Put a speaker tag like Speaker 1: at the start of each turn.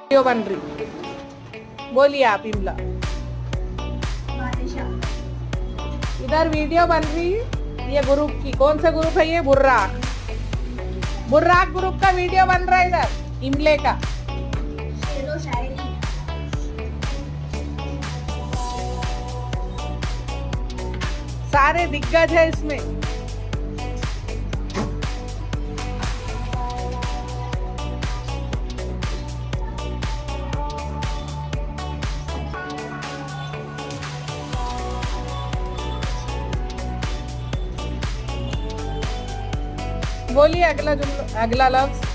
Speaker 1: Video बन रही, बोलिए आप इमला। इधर वीडियो बन रही, ये ग्रुप की, कौन सा ग्रुप है ये? बुर्राक, बुर्राक ग्रुप का वीडियो बन रहा है इधर इमले का। सारे दिग्गज है इसमें। बोलिए अगला जुमला, अगला लफ्ज।